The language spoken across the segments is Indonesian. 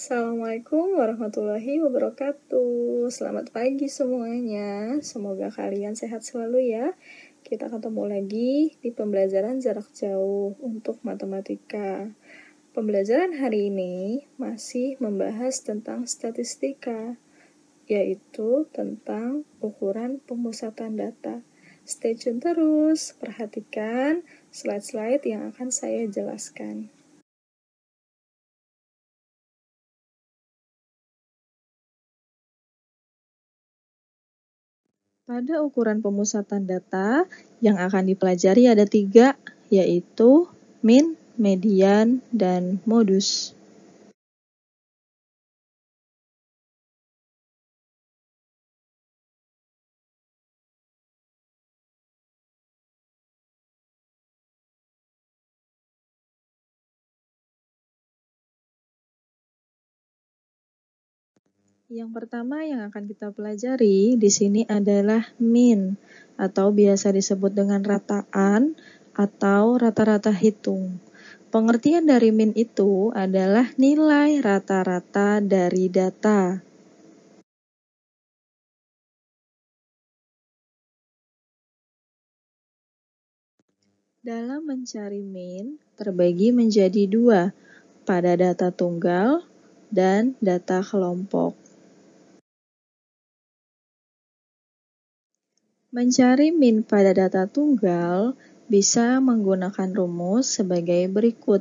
Assalamualaikum warahmatullahi wabarakatuh. Selamat pagi semuanya. Semoga kalian sehat selalu ya. Kita ketemu lagi di pembelajaran jarak jauh untuk matematika. Pembelajaran hari ini masih membahas tentang statistika, yaitu tentang ukuran pemusatan data. Stay tune terus, perhatikan slide-slide yang akan saya jelaskan. Pada ukuran pemusatan data, yang akan dipelajari ada 3, yaitu min, median, dan modus. Yang pertama yang akan kita pelajari di sini adalah min, atau biasa disebut dengan rataan atau rata-rata hitung. Pengertian dari min itu adalah nilai rata-rata dari data. Dalam mencari min, terbagi menjadi 2, pada data tunggal dan data kelompok. Mencari min pada data tunggal bisa menggunakan rumus sebagai berikut.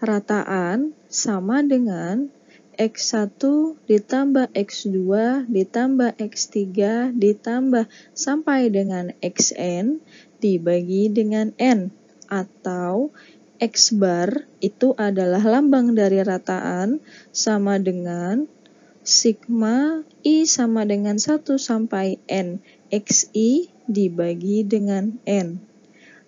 Rataan sama dengan X1 ditambah X2 ditambah X3 ditambah sampai dengan Xn dibagi dengan N, atau X bar itu adalah lambang dari rataan sama dengan sigma I sama dengan 1 sampai N XI dibagi dengan N.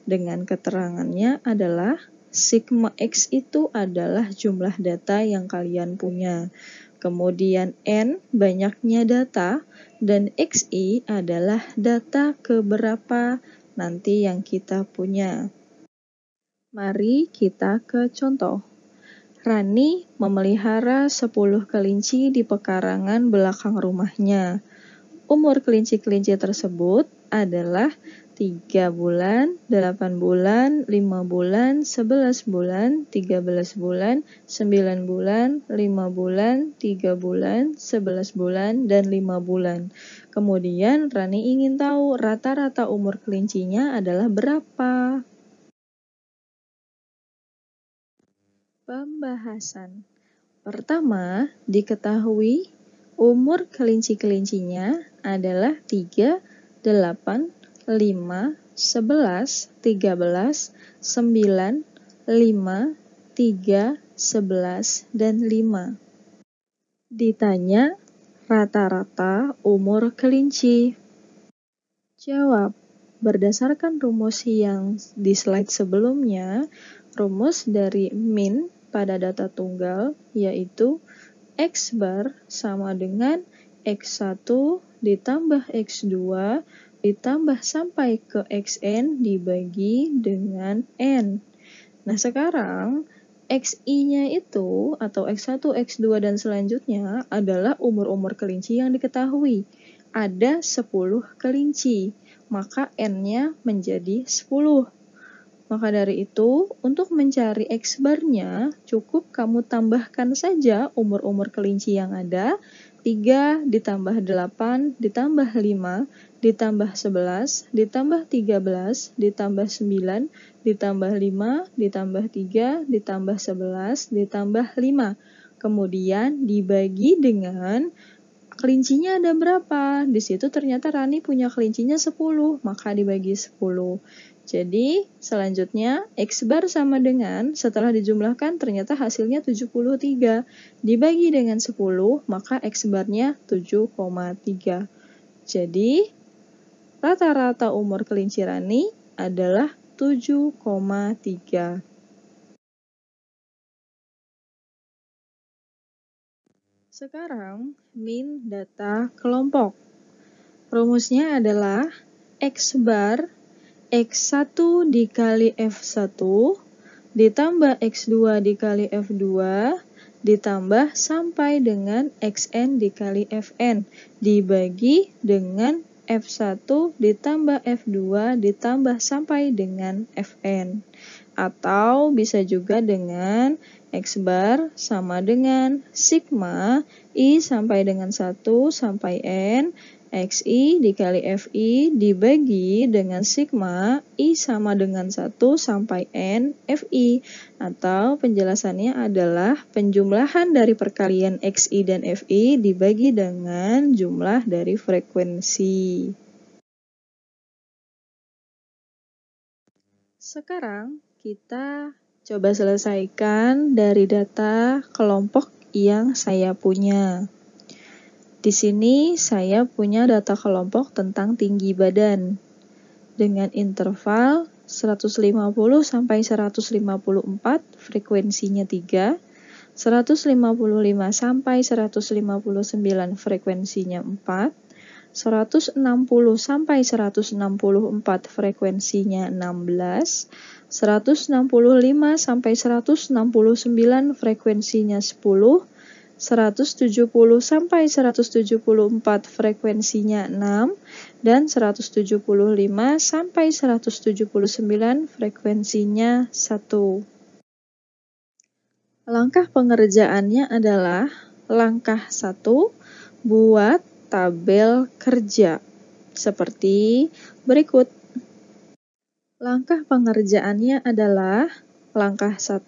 Dengan keterangannya adalah sigma X itu adalah jumlah data yang kalian punya. Kemudian N banyaknya data dan XI adalah data keberapa nanti yang kita punya. Mari kita ke contoh. Rani memelihara 10 kelinci di pekarangan belakang rumahnya. Umur kelinci-kelinci tersebut adalah 3 bulan, 8 bulan, 5 bulan, 11 bulan, 13 bulan, 9 bulan, 5 bulan, 3 bulan, 11 bulan, dan 5 bulan. Kemudian Rani ingin tahu rata-rata umur kelincinya adalah berapa. Pembahasan. Pertama, diketahui umur kelinci-kelincinya adalah 3, 8, 5, 11, 13, 9, 5, 3, 11, dan 5. Ditanya rata-rata umur kelinci. Jawab. Berdasarkan rumus yang di slide sebelumnya, rumus dari min pada data tunggal yaitu X bar sama dengan X1 ditambah X2 ditambah sampai ke Xn dibagi dengan N. Nah sekarang XI-nya itu atau X1, X2 dan selanjutnya adalah umur-umur kelinci yang diketahui. Ada 10 kelinci, maka N-nya menjadi 10. Maka dari itu, untuk mencari X bar-nya, cukup kamu tambahkan saja umur-umur kelinci yang ada, 3 ditambah 8 ditambah 5 ditambah 11 ditambah 13 ditambah 9 ditambah 5 ditambah 3 ditambah 11 ditambah 5. Kemudian dibagi dengan kelincinya ada berapa? Di situ ternyata Rani punya kelincinya 10, maka dibagi 10. Jadi, selanjutnya X bar sama dengan, setelah dijumlahkan ternyata hasilnya 73. Dibagi dengan 10, maka X barnya 7,3. Jadi, rata-rata umur kelinci Rani adalah 7,3. Sekarang, min data kelompok. Rumusnya adalah X bar X1 dikali F1 ditambah X2 dikali F2 ditambah sampai dengan Xn dikali Fn dibagi dengan F1 ditambah F2 ditambah sampai dengan Fn. Atau bisa juga dengan X bar sama dengan sigma I sampai dengan 1 sampai N Xi dikali Fi dibagi dengan sigma I sama dengan 1 sampai N Fi. Atau penjelasannya adalah penjumlahan dari perkalian Xi dan Fi dibagi dengan jumlah dari frekuensi. Sekarang kita coba selesaikan dari data kelompok yang saya punya. Di sini saya punya data kelompok tentang tinggi badan dengan interval 150 sampai 154, frekuensinya 3, 155 sampai 159, frekuensinya 4, 160 sampai 164, frekuensinya 16, 165 sampai 169, frekuensinya 10, 170 sampai 174, frekuensinya 6, dan 175 sampai 179, frekuensinya 1. Langkah pengerjaannya adalah langkah 1, buat tabel kerja seperti berikut. Langkah pengerjaannya adalah langkah 1,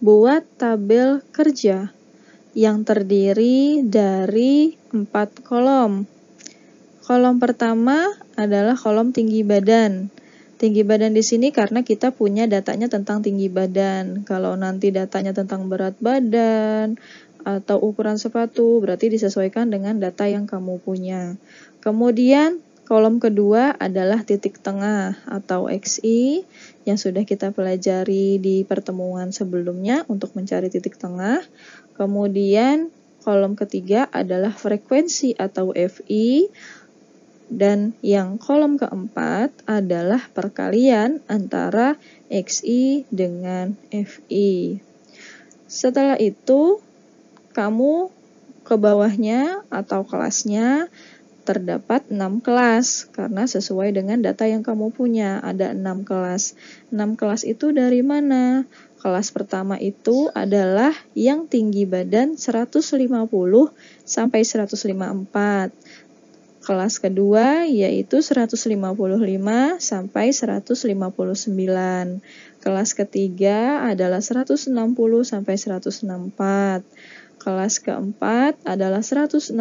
buat tabel kerja yang terdiri dari 4 kolom. Kolom pertama adalah kolom tinggi badan. Tinggi badan di sini karena kita punya datanya tentang tinggi badan. Kalau nanti datanya tentang berat badan atau ukuran sepatu, berarti disesuaikan dengan data yang kamu punya. Kemudian kolom kedua adalah titik tengah atau Xi yang sudah kita pelajari di pertemuan sebelumnya untuk mencari titik tengah. Kemudian kolom ketiga adalah frekuensi atau Fi, dan yang kolom keempat adalah perkalian antara Xi dengan Fi. Setelah itu, kamu ke bawahnya atau kelasnya terdapat 6 kelas, karena sesuai dengan data yang kamu punya, ada 6 kelas. 6 kelas itu dari mana? Kelas pertama itu adalah yang tinggi badan 150 sampai 154. Kelas kedua yaitu 155 sampai 159. Kelas ketiga adalah 160 sampai 164. Kelas keempat adalah 165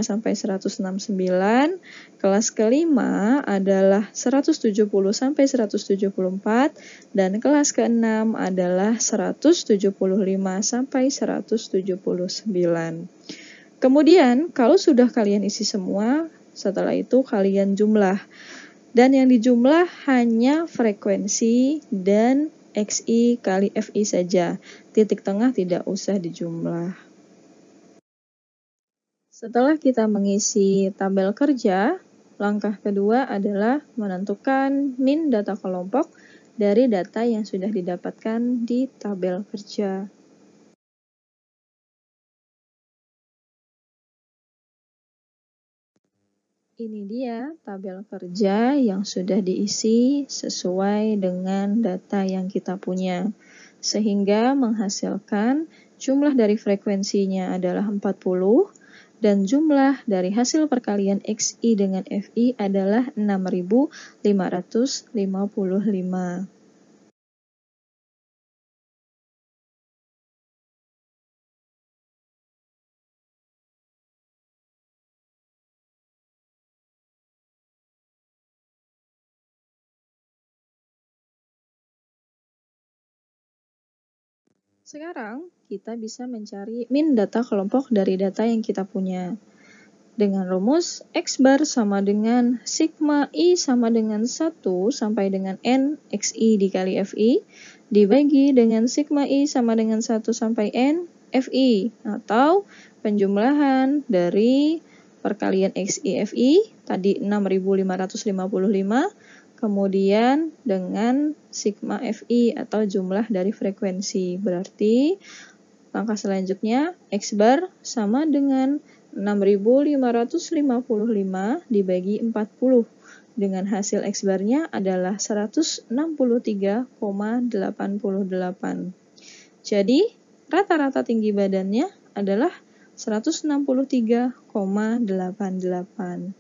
sampai 169. Kelas kelima adalah 170 sampai 174. Dan kelas keenam adalah 175 sampai 179. Kemudian, kalau sudah kalian isi semua, setelah itu kalian jumlah. Dan yang dijumlah hanya frekuensi dan Xi kali Fi saja. Titik tengah tidak usah dijumlah. Setelah kita mengisi tabel kerja, langkah kedua adalah menentukan min data kelompok dari data yang sudah didapatkan di tabel kerja. Ini dia tabel kerja yang sudah diisi sesuai dengan data yang kita punya, sehingga menghasilkan jumlah dari frekuensinya adalah 40, dan jumlah dari hasil perkalian Xi dengan Fi adalah 6.555. Sekarang, kita bisa mencari min data kelompok dari data yang kita punya. Dengan rumus X bar sama dengan sigma I sama dengan 1 sampai dengan N Xi dikali Fi, dibagi dengan sigma I sama dengan 1 sampai N Fi, atau penjumlahan dari perkalian Xi Fi, tadi 6.555, kemudian dengan sigma Fi atau jumlah dari frekuensi, berarti Langkah selanjutnya, X bar sama dengan 6.555 dibagi 40. Dengan hasil X barnya adalah 163,88. Jadi, rata-rata tinggi badannya adalah 163,88.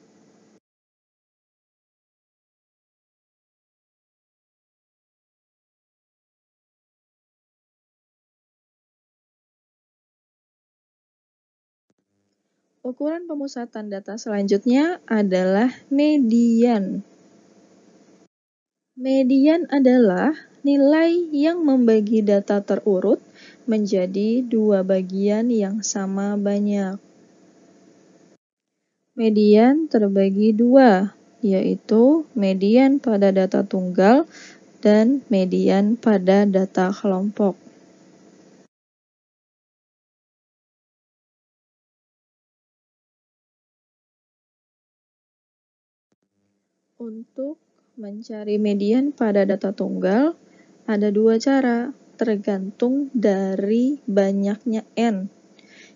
Ukuran pemusatan data selanjutnya adalah median. Median adalah nilai yang membagi data terurut menjadi dua bagian yang sama banyak. Median terbagi dua, yaitu median pada data tunggal dan median pada data kelompok. Untuk mencari median pada data tunggal, ada dua cara, tergantung dari banyaknya N.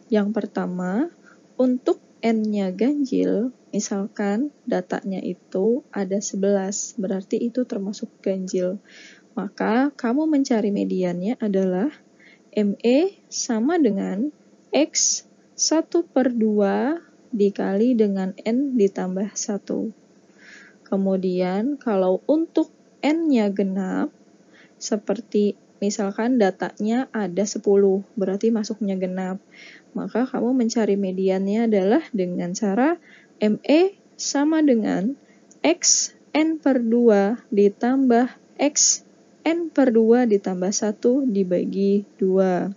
Yang pertama, untuk N-nya ganjil, misalkan datanya itu ada 11, berarti itu termasuk ganjil. Maka, kamu mencari mediannya adalah ME sama dengan X 1/2 dikali dengan N ditambah 1. Kemudian, kalau untuk N-nya genap, seperti misalkan datanya ada 10, berarti masuknya genap. Maka kamu mencari mediannya adalah dengan cara ME sama dengan X N/2 ditambah X N/2 ditambah 1 dibagi 2.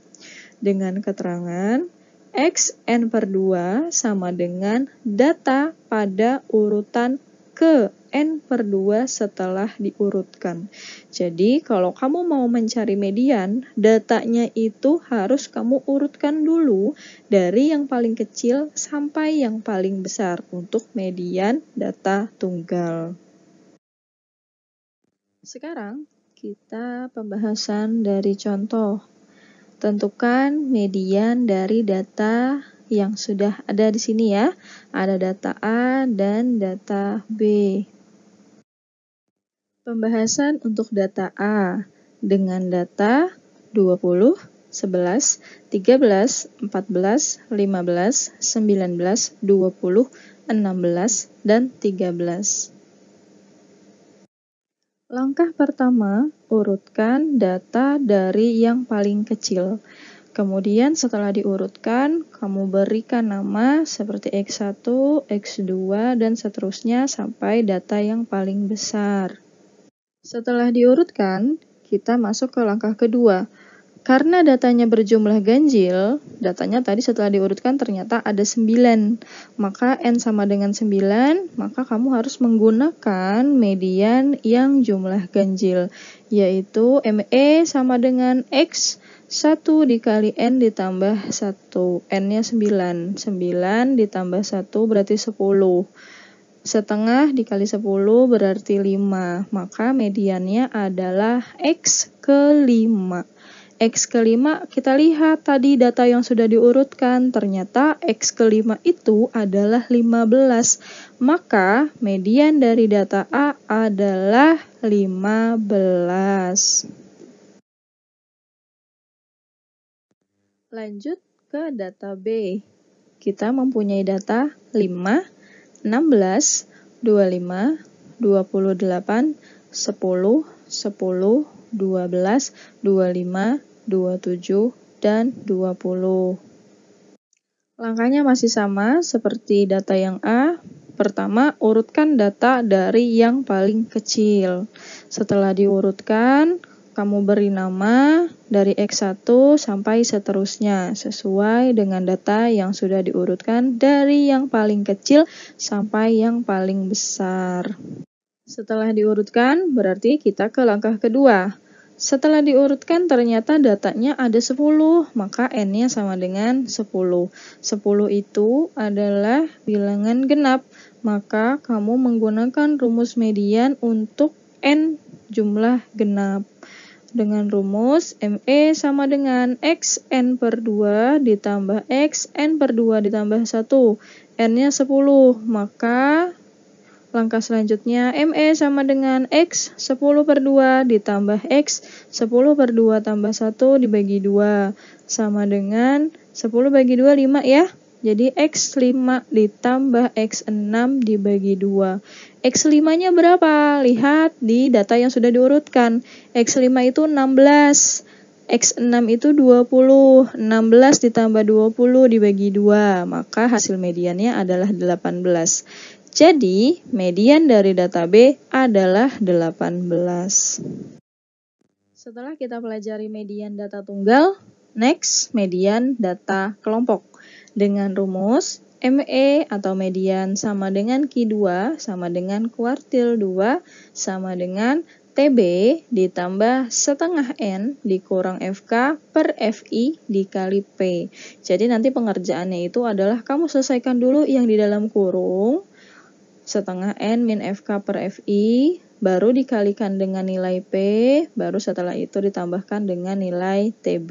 Dengan keterangan X N/2 sama dengan data pada urutan ke N/2 setelah diurutkan. Jadi, kalau kamu mau mencari median, datanya itu harus kamu urutkan dulu dari yang paling kecil sampai yang paling besar untuk median data tunggal. Sekarang, kita pembahasan dari contoh. Tentukan median dari data yang sudah ada di sini ya. Ada data A dan data B. Pembahasan untuk data A dengan data 20, 11, 13, 14, 15, 19, 20, 16, dan 13. Langkah pertama, urutkan data dari yang paling kecil. Kemudian setelah diurutkan, kamu berikan nama seperti X1, X2, dan seterusnya sampai data yang paling besar. Setelah diurutkan, kita masuk ke langkah kedua. Karena datanya berjumlah ganjil, datanya tadi setelah diurutkan ternyata ada 9. Maka N sama dengan 9, maka kamu harus menggunakan median yang jumlah ganjil, yaitu ME sama dengan X 1 dikali N ditambah 1. N-nya 9. 9 ditambah 1 berarti 10. Setengah dikali 10 berarti 5. Maka mediannya adalah X ke 5. X ke 5 kita lihat tadi data yang sudah diurutkan. Ternyata X ke 5 itu adalah 15. Maka median dari data A adalah 15. Lanjut ke data B. Kita mempunyai data 5, 16, 25, 28, 10, 10, 12, 25, 27, dan 20. Langkahnya masih sama seperti data yang A. Pertama, urutkan data dari yang paling kecil. Setelah diurutkan, kamu beri nama dari X1 sampai seterusnya, sesuai dengan data yang sudah diurutkan dari yang paling kecil sampai yang paling besar. Setelah diurutkan, berarti kita ke langkah kedua. Setelah diurutkan, ternyata datanya ada 10, maka N-nya sama dengan 10. 10 itu adalah bilangan genap, maka kamu menggunakan rumus median untuk N jumlah genap. dengan rumus ME sama dengan XN per 2 ditambah XN per 2 ditambah 1. N-nya 10, maka langkah selanjutnya ME sama dengan X 10 per 2 ditambah X 10 per 2 tambah 1 dibagi 2. Sama dengan 10 bagi 2, 5 ya. Jadi X5 ditambah X6 dibagi 2. X5-nya berapa? Lihat di data yang sudah diurutkan. X5 itu 16. X6 itu 20. 16 ditambah 20 dibagi 2. Maka hasil mediannya adalah 18. Jadi, median dari data B adalah 18. Setelah kita pelajari median data tunggal, next median data kelompok. Dengan rumus ME atau median sama dengan Q2 sama dengan kuartil 2 sama dengan TB ditambah setengah N dikurang FK per FI dikali P. Jadi nanti pengerjaannya itu adalah kamu selesaikan dulu yang di dalam kurung, setengah N min FK per FI, baru dikalikan dengan nilai P, baru setelah itu ditambahkan dengan nilai TB.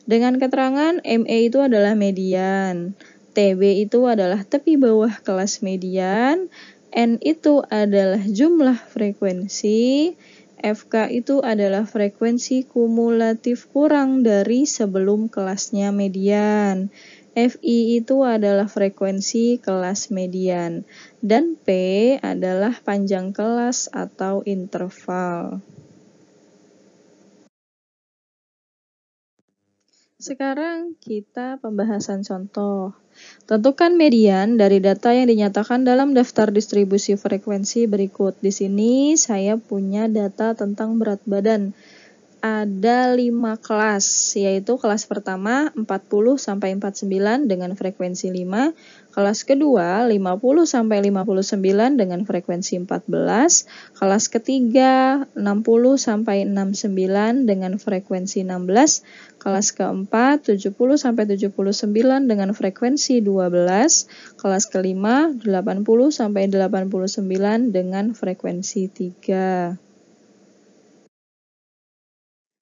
Dengan keterangan ME itu adalah median, TB itu adalah tepi bawah kelas median, N itu adalah jumlah frekuensi, FK itu adalah frekuensi kumulatif kurang dari sebelum kelasnya median. FI itu adalah frekuensi kelas median, dan P adalah panjang kelas atau interval. Sekarang kita pembahasan contoh. Tentukan median dari data yang dinyatakan dalam daftar distribusi frekuensi berikut. Di sini saya punya data tentang berat badan. Ada 5 kelas, yaitu kelas pertama 40 sampai 49 dengan frekuensi 5, kelas kedua 50 sampai 59 dengan frekuensi 14, kelas ketiga 60 sampai 69 dengan frekuensi 16, kelas keempat 70 sampai 79 dengan frekuensi 12, kelas kelima 80 sampai 89 dengan frekuensi 3.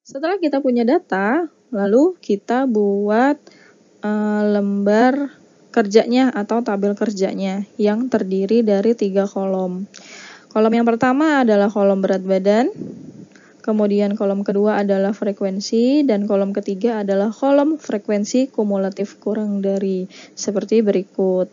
Setelah kita punya data, lalu kita buat lembar kerjanya atau tabel kerjanya yang terdiri dari 3 kolom. Kolom yang pertama adalah kolom berat badan, kemudian kolom kedua adalah frekuensi, dan kolom ketiga adalah kolom frekuensi kumulatif kurang dari, seperti berikut.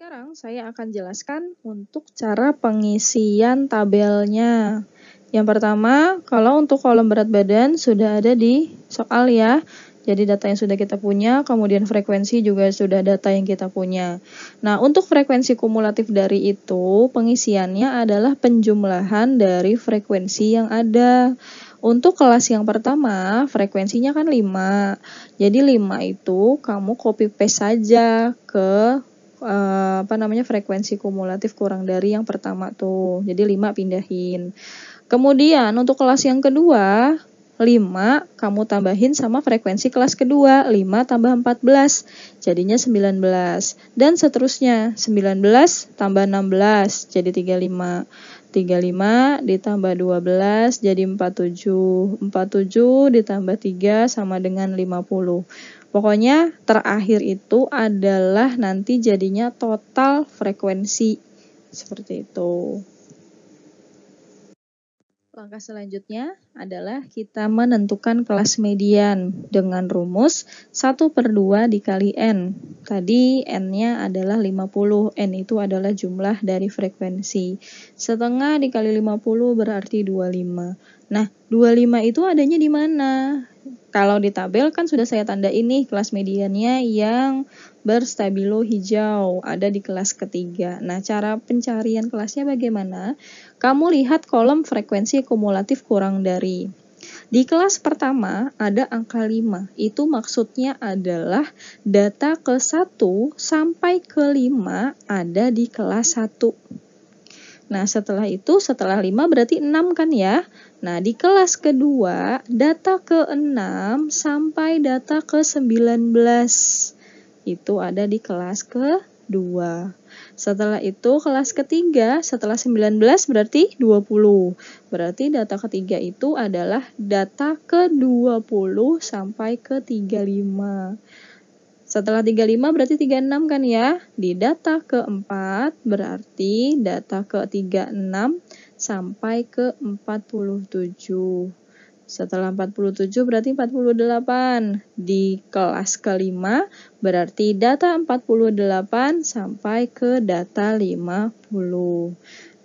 Sekarang saya akan jelaskan untuk cara pengisian tabelnya. Yang pertama, kalau untuk kolom berat badan sudah ada di soal ya. Jadi data yang sudah kita punya, kemudian frekuensi juga sudah data yang kita punya. Nah, untuk frekuensi kumulatif dari itu, pengisiannya adalah penjumlahan dari frekuensi yang ada. Untuk kelas yang pertama, frekuensinya kan 5. Jadi 5 itu kamu copy paste saja ke frekuensi kumulatif kurang dari yang pertama tuh. Jadi 5 pindahin. Kemudian untuk kelas yang kedua, 5 kamu tambahin sama frekuensi kelas kedua, 5 tambah 14, jadinya 19. Dan seterusnya, 19 tambah 16, jadi 35. 35 ditambah 12 jadi 47. 47 ditambah 3 sama dengan 50. Pokoknya terakhir itu adalah nanti jadinya total frekuensi. Seperti itu. Langkah selanjutnya adalah kita menentukan kelas median dengan rumus 1/2 dikali N. Tadi N-nya adalah 50, N itu adalah jumlah dari frekuensi. Setengah dikali 50 berarti 25. Nah, 25 itu adanya di mana? Kalau di tabel kan sudah saya tanda ini kelas mediannya yang berstabilo hijau, ada di kelas ketiga. Nah, cara pencarian kelasnya bagaimana? Kamu lihat kolom frekuensi kumulatif kurang dari. Di kelas pertama ada angka 5, itu maksudnya adalah data ke 1 sampai ke 5 ada di kelas 1. Nah, setelah itu, setelah 5 berarti 6 kan ya? Nah, di kelas kedua, data ke-6 sampai data ke-19. Itu ada di kelas kedua. Setelah itu kelas ketiga, setelah 19 berarti 20. Berarti data ketiga itu adalah data ke-20 sampai ke 35. Setelah 35 berarti 36 kan ya? Di data keempat berarti data ke-36 sampai ke 47. Setelah 47 berarti 48. Di kelas kelima berarti data 48 sampai ke data 50.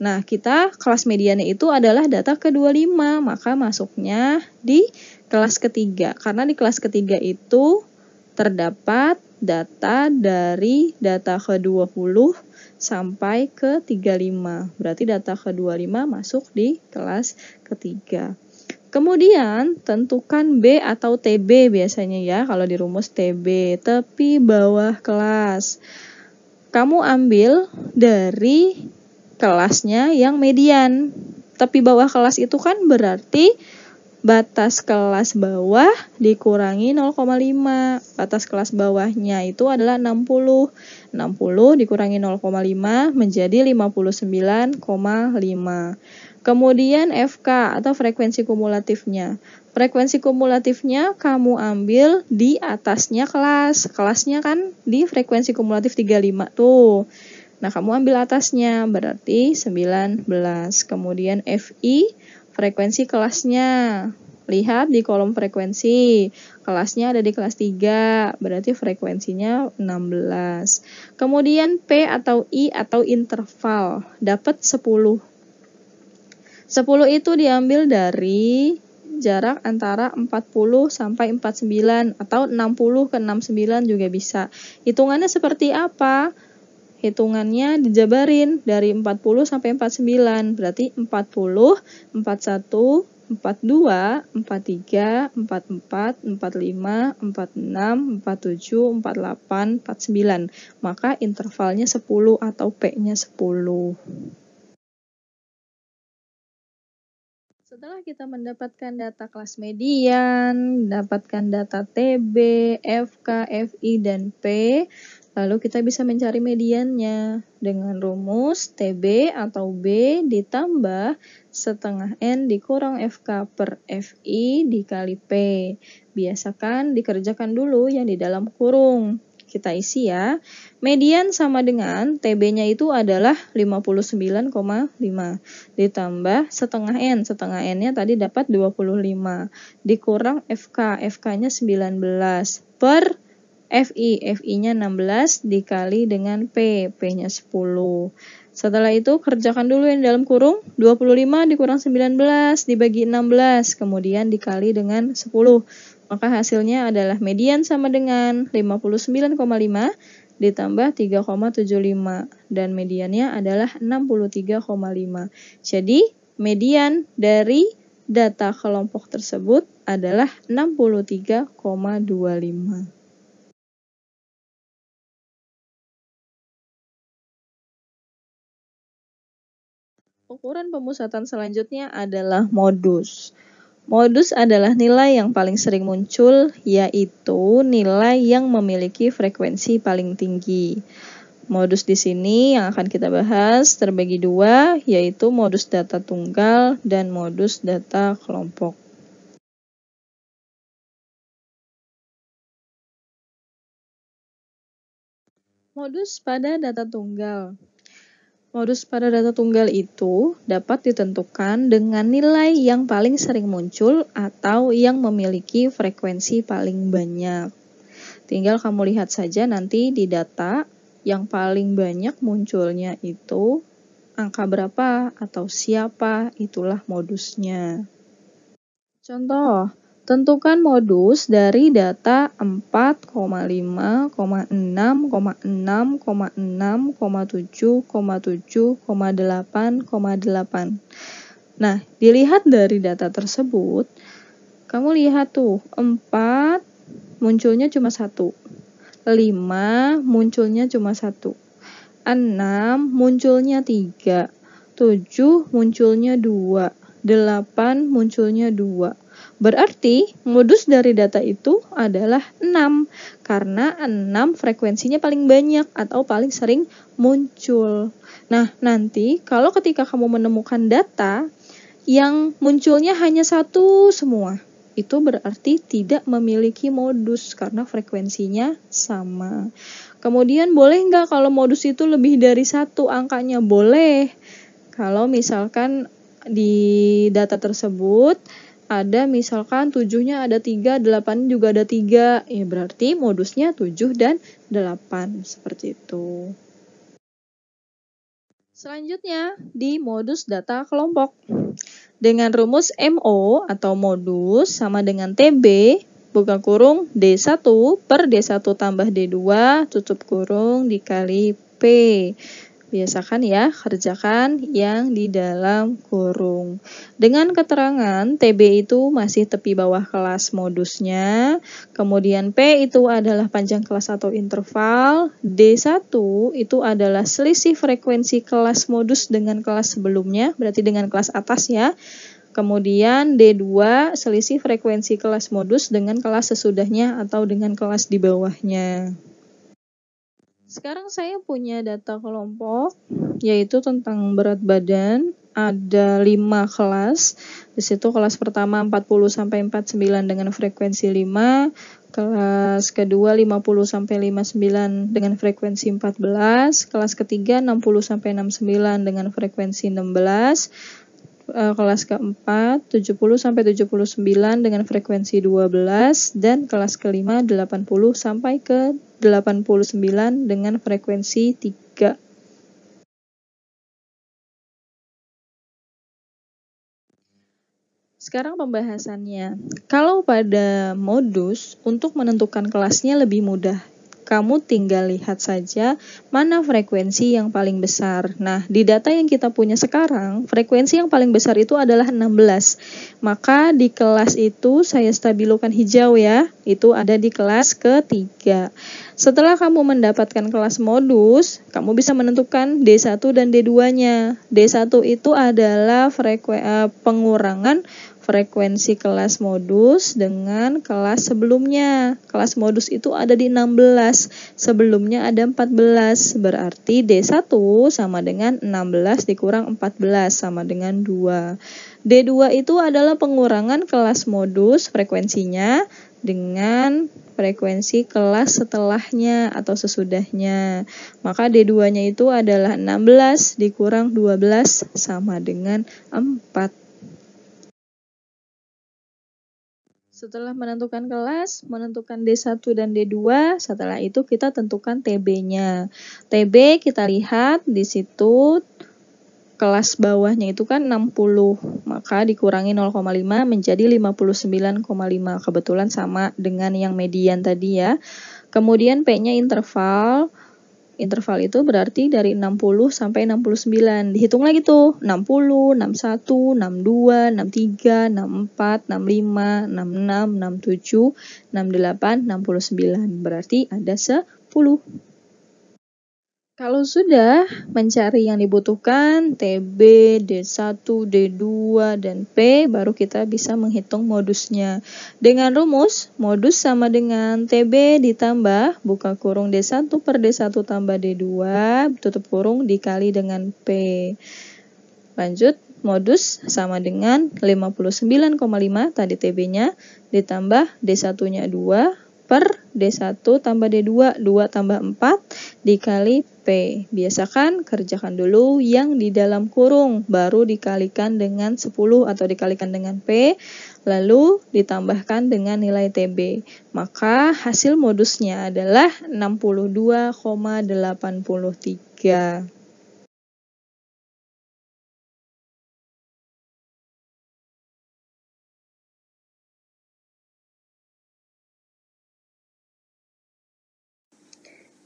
Nah, kita kelas mediannya itu adalah data ke-25, maka masuknya di kelas ketiga. Karena di kelas ketiga itu terdapat data dari data ke-20 sampai ke 35. Berarti data ke-25 masuk di kelas ketiga. Kemudian tentukan B atau TB biasanya ya, kalau di rumus TB, tepi bawah kelas. Kamu ambil dari kelasnya yang median. Tepi bawah kelas itu kan berarti batas kelas bawah dikurangi 0,5. Batas kelas bawahnya itu adalah 60. 60 dikurangi 0,5 menjadi 59,5. Kemudian FK atau frekuensi kumulatifnya. Frekuensi kumulatifnya kamu ambil di atasnya kelas. Kelasnya kan di frekuensi kumulatif 35 tuh. Nah, kamu ambil atasnya berarti 19. Kemudian FI frekuensi kelasnya. Lihat di kolom frekuensi. Kelasnya ada di kelas 3, berarti frekuensinya 16. Kemudian P atau I atau interval dapat 10. 10 itu diambil dari jarak antara 40 sampai 49 atau 60 ke 69 juga bisa. Hitungannya seperti apa? Hitungannya dijabarin dari 40 sampai 49. Berarti 40, 41, 42, 43, 44, 45, 46, 47, 48, 49. Maka intervalnya 10 atau P-nya 10. Setelah kita mendapatkan data kelas median, mendapatkan data TB, FK, FI, dan P, lalu kita bisa mencari mediannya dengan rumus TB atau B ditambah setengah N dikurang FK per FI dikali P. Biasakan dikerjakan dulu yang di dalam kurung. Kita isi ya. Median sama dengan TB-nya itu adalah 59,5 ditambah setengah N. Setengah N-nya tadi dapat 25 dikurang FK. FK-nya 19 per FI. FI-nya 16 dikali dengan P. P-nya 10. Setelah itu kerjakan dulu yang dalam kurung. 25 dikurang 19 dibagi 16. Kemudian dikali dengan 10. Maka hasilnya adalah median sama dengan 59,5 ditambah 3,75 dan mediannya adalah 63,5. Jadi median dari data kelompok tersebut adalah 63,25. Ukuran pemusatan selanjutnya adalah modus. Modus adalah nilai yang paling sering muncul, yaitu nilai yang memiliki frekuensi paling tinggi. Modus di sini yang akan kita bahas terbagi dua, yaitu modus data tunggal dan modus data kelompok. Modus pada data tunggal. Modus pada data tunggal itu dapat ditentukan dengan nilai yang paling sering muncul atau yang memiliki frekuensi paling banyak. Tinggal kamu lihat saja nanti di data yang paling banyak munculnya itu angka berapa atau siapa, itulah modusnya. Contoh, tentukan modus dari data 4,5, 6, 6, 6, 7, 7, 8,8. Nah, dilihat dari data tersebut, kamu lihat tuh, 4 munculnya cuma 1, 5 munculnya cuma 1, 6 munculnya 3, 7 munculnya 2, 8 munculnya 2. Berarti modus dari data itu adalah 6, karena 6 frekuensinya paling banyak atau paling sering muncul. Nah, nanti kalau ketika kamu menemukan data yang munculnya hanya 1 semua, itu berarti tidak memiliki modus karena frekuensinya sama. Kemudian boleh nggak kalau modus itu lebih dari 1 angkanya? Boleh. Kalau misalkan di data tersebut ada misalkan 7-nya ada 3, 8 juga ada 3, ya berarti modusnya 7 dan 8, seperti itu. Selanjutnya, di modus data kelompok. Dengan rumus MO atau modus sama dengan TB, buka kurung D1 per D1 tambah D2 tutup kurung dikali P. Biasakan ya, kerjakan yang di dalam kurung. Dengan keterangan TB itu masih tepi bawah kelas modusnya, kemudian P itu adalah panjang kelas atau interval, D1 itu adalah selisih frekuensi kelas modus dengan kelas sebelumnya, berarti dengan kelas atas ya. Kemudian D2 selisih frekuensi kelas modus dengan kelas sesudahnya atau dengan kelas di bawahnya. Sekarang saya punya data kelompok, yaitu tentang berat badan. Ada 5 kelas. Di situ kelas pertama 40 sampai 49 dengan frekuensi 5, kelas kedua 50 sampai 59 dengan frekuensi 14, kelas ketiga 60 sampai 69 dengan frekuensi 16. Kelas keempat 70 sampai 79 dengan frekuensi 12, dan kelas kelima 80 sampai ke 89 dengan frekuensi 3. Sekarang pembahasannya. Kalau pada modus, untuk menentukan kelasnya lebih mudah. Kamu tinggal lihat saja mana frekuensi yang paling besar. Nah, di data yang kita punya sekarang, frekuensi yang paling besar itu adalah 16. Maka di kelas itu saya stabilokan hijau ya, itu ada di kelas ketiga. Setelah kamu mendapatkan kelas modus, kamu bisa menentukan D1 dan D2-nya. D1 itu adalah pengurangan frekuensi kelas modus dengan kelas sebelumnya. Kelas modus itu ada di 16, sebelumnya ada 14, berarti D1 sama dengan 16 dikurang 14 sama dengan 2. D2 itu adalah pengurangan kelas modus frekuensinya dengan frekuensi kelas setelahnya atau sesudahnya. Maka D2-nya itu adalah 16 dikurang 12 sama dengan 4. Setelah menentukan kelas, menentukan D1 dan D2, setelah itu kita tentukan TB-nya. TB kita lihat di situ kelas bawahnya itu kan 60, maka dikurangi 0,5 menjadi 59,5. Kebetulan sama dengan yang median tadi ya. Kemudian P-nya interval. Interval itu berarti dari 60 sampai 69. Dihitung lagi tuh, 60, 61, 62, 63, 64, 65, 66, 67, 68, 69. Berarti ada 10. Kalau sudah mencari yang dibutuhkan, TB, D1, D2, dan P, baru kita bisa menghitung modusnya. Dengan rumus, modus sama dengan TB ditambah, buka kurung D1 per D1 tambah D2, tutup kurung dikali dengan P. Lanjut, modus sama dengan 59,5 tadi TB-nya, ditambah D1-nya 2, per D1 tambah D2, 2 tambah 4, dikali P. Biasakan kerjakan dulu yang di dalam kurung, baru dikalikan dengan 10 atau dikalikan dengan P, lalu ditambahkan dengan nilai TB. Maka hasil modusnya adalah 62,83.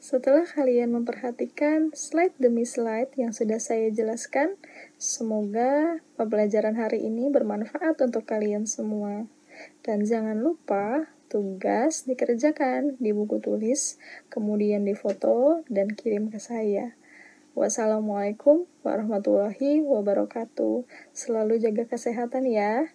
Setelah kalian memperhatikan slide demi slide yang sudah saya jelaskan, semoga pembelajaran hari ini bermanfaat untuk kalian semua. Dan jangan lupa tugas dikerjakan di buku tulis, kemudian difoto dan kirim ke saya. Wassalamualaikum warahmatullahi wabarakatuh. Selalu jaga kesehatan ya.